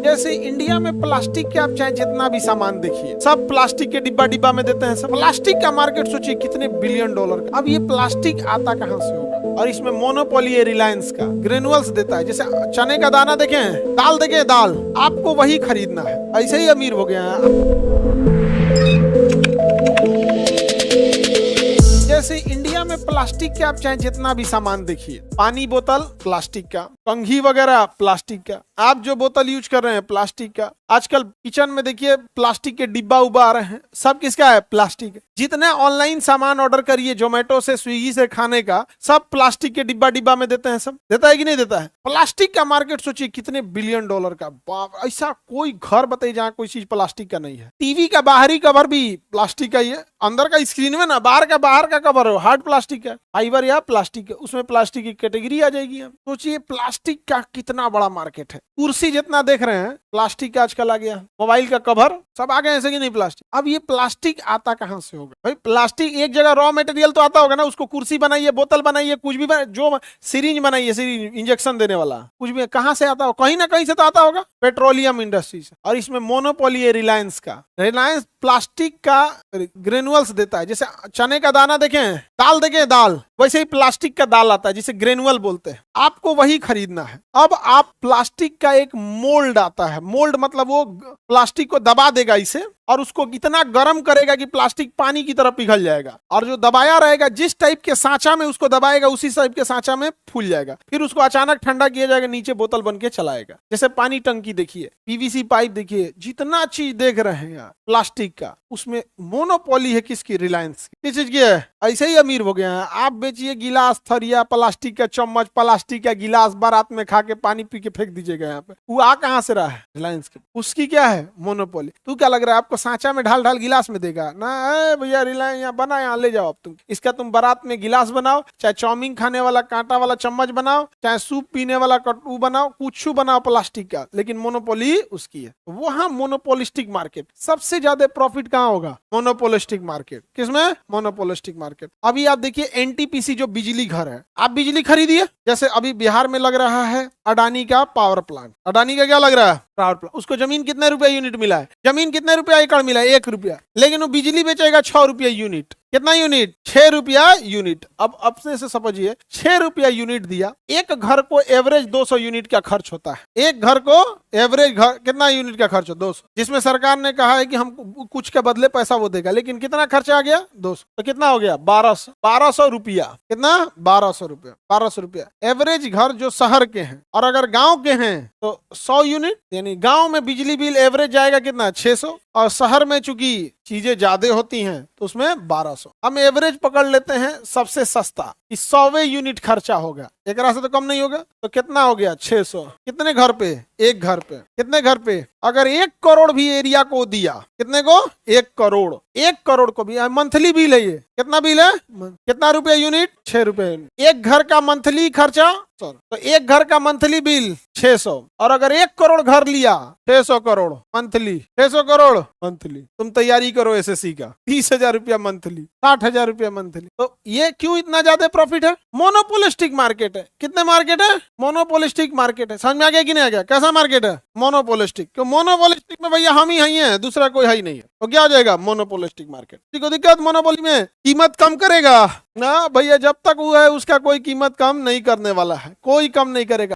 जैसे इंडिया में प्लास्टिक के आप चाहे जितना भी सामान देखिए, सब प्लास्टिक के डिब्बा डिब्बा में देते हैं। सब प्लास्टिक का मार्केट सोचिए कितने बिलियन डॉलर का। अब ये प्लास्टिक आता कहाँ से होगा? और इसमें मोनोपोली है रिलायंस का, ग्रेनुअल्स देता है। जैसे चने का दाना देखे, दाल देखे, दाल आपको वही खरीदना है, ऐसे ही अमीर हो गया है। जैसे इंडिया में प्लास्टिक के आप चाहे जितना भी सामान देखिए, पानी बोतल प्लास्टिक का, कंघी वगैरह प्लास्टिक का, आप जो बोतल यूज कर रहे हैं प्लास्टिक का। आजकल किचन में देखिए प्लास्टिक के डिब्बा उब्बा आ रहे हैं, सब किसका है? प्लास्टिक। जितने ऑनलाइन सामान ऑर्डर करिए, जोमेटो से, स्विगी से खाने का, सब प्लास्टिक के डिब्बा डिब्बा में देते हैं। सब देता है कि नहीं देता है? प्लास्टिक का मार्केट सोचिए कितने बिलियन डॉलर का। बाप, ऐसा कोई घर बताइए जहाँ कोई चीज प्लास्टिक का नहीं है। टीवी का बाहरी कवर भी प्लास्टिक का ही है, अंदर का स्क्रीन में ना, बाहर का कवर हो हार्ड प्लास्टिक है, फाइबर या प्लास्टिक है, उसमें प्लास्टिक की कैटेगरी आ जाएगी। सोचिए प्लास्टिक का कितना बड़ा मार्केट है। कुर्सी जितना देख रहे हैं प्लास्टिक का आजकल आ गया, मोबाइल का कवर सब आ गए, ऐसे कि नहीं प्लास्टिक। अब ये प्लास्टिक आता कहाँ से होगा भाई? प्लास्टिक एक जगह रॉ मटेरियल तो आता होगा ना, उसको कुर्सी बनाइए, बोतल बनाइए, कुछ भी जो सिरिंज बनाइए, सिरिंज इंजेक्शन देने वाला, कुछ भी कहाँ से आता होगा? कहीं ना कहीं से तो आता होगा, पेट्रोलियम इंडस्ट्री से। और इसमें मोनोपोली है रिलायंस का। रिलायंस प्लास्टिक का ग्रेनुअल्स देता है। जैसे चने का दाना देखें, दाल देखें, दाल वैसे ही प्लास्टिक का दाल आता है जिसे ग्रेनुअल बोलते हैं, आपको वही खरीदना है। अब आप प्लास्टिक का एक मोल्ड आता है, मोल्ड मतलब वो प्लास्टिक को दबा देगा इसे, और उसको इतना गर्म करेगा कि प्लास्टिक पानी की तरह पिघल जाएगा, और जो दबाया रहेगा जिस टाइप के सांचा में उसको दबाएगा उसी टाइप के सांचा में फूल जाएगा। फिर उसको अचानक ठंडा किया जाएगा, नीचे बोतल बन के चलाएगा। जैसे पानी टंकी देखिए, पीवीसी पाइप देखिए, जितना चीज देख रहे हैं यार प्लास्टिक का, उसमें मोनोपोली है किसकी? रिलायंस की। किस चीज की है? ऐसे ही अमीर हो गए हैं। आप बेचिए गिलास, थरिया, प्लास्टिक का चम्मच, प्लास्टिक का गिलास, बारात में खा के पानी पी के फेंक दीजिएगा यहाँ पे। वो आ कहाँ से रहा है? रिलायंस के। उसकी क्या है? मोनोपोली। तू क्या लग रहा है आपको सांचा में ढाल ढाल गिलास में देगा ना? भैया रिलायंस यहाँ बना, यहाँ ले जाओ। अब तुम इसका तुम बारात में गिलास बनाओ, चाहे चाउमीन खाने वाला कांटा वाला चम्मच बनाओ, चाहे सूप पीने वाला कटू बनाओ, कुछ बनाओ प्लास्टिक का, लेकिन मोनोपोली उसकी है। वहां मोनोपोलिस्टिक मार्केट। सबसे ज्यादा प्रॉफिट कहाँ होगा? Monopolistic market. किसमें? Monopolistic market. अभी आप देखिए एनटीपीसी जो बिजली घर है, आप बिजली खरीदिए। जैसे अभी बिहार में लग रहा है अडानी का पावर प्लांट। अडानी का क्या लग रहा है? Power plant. उसको जमीन कितने रुपया यूनिट मिला है? जमीन कितने रुपया एकड़ मिला है? 1 रुपया। लेकिन वो बिजली बेचेगा 6 रुपया यूनिट। कितना यूनिट? 6 रुपया यूनिट। अब अपने से समझिए, 6 रुपया यूनिट दिया। एक घर को एवरेज 200 यूनिट का खर्च होता है। एक घर को एवरेज घर कितना यूनिट का खर्च हो? 200। जिसमें सरकार ने कहा है कि हम कुछ के बदले पैसा वो देगा, लेकिन कितना खर्चा आ गया? 200। तो कितना हो गया? 1200 रुपया। कितना? 1200 रुपया। 1200 रुपया एवरेज घर जो शहर के हैं। और अगर गांव के हैं तो 100 यूनिट, यानी गांव में बिजली बिल एवरेज जाएगा कितना? 600। और शहर में चूंकि चीजें ज्यादा होती हैं तो उसमें 1200। हम एवरेज पकड़ लेते हैं सबसे सस्ता, कि 100वें यूनिट खर्चा होगा, एक से तो कम नहीं होगा। तो कितना हो गया? 600। कितने घर पे? एक घर पे। कितने घर पे? अगर 1 करोड़ भी एरिया को दिया, कितने को? 1 करोड़। 1 करोड़ को भी मंथली बिल है ये। कितना बिल है? कितना रुपया यूनिट? 6 रुपए। एक घर का मंथली खर्चा, तो एक घर का मंथली बिल 600। और अगर 1 करोड़ घर लिया, 600 करोड़ मंथली। 600 करोड़ मंथली। तुम तैयारी करो एसएससी का, 30,000 रुपया मंथली, 60,000 रुपया मंथली। तो ये क्यों इतना ज्यादा प्रॉफिट है? मोनोपोलिस्टिक मार्केट है। कितने मार्केट है? मोनोपोलिस्टिक मार्केट है। समझ में आ गया कि नहीं आ गया? कैसा मार्केट है? मोनोपोलिस्टिक। क्यों मोनोपोलिस्टिक में? भैया हम ही हैं, दूसरा कोई है ही नहीं है। तो क्या हो जाएगा? Monopolistic market. किसी को दिक्कत? मोनोपोली में कीमत कम करेगा ना भैया, जब तक वो है उसका कोई कीमत कम नहीं करने वाला है, कोई कम नहीं करेगा।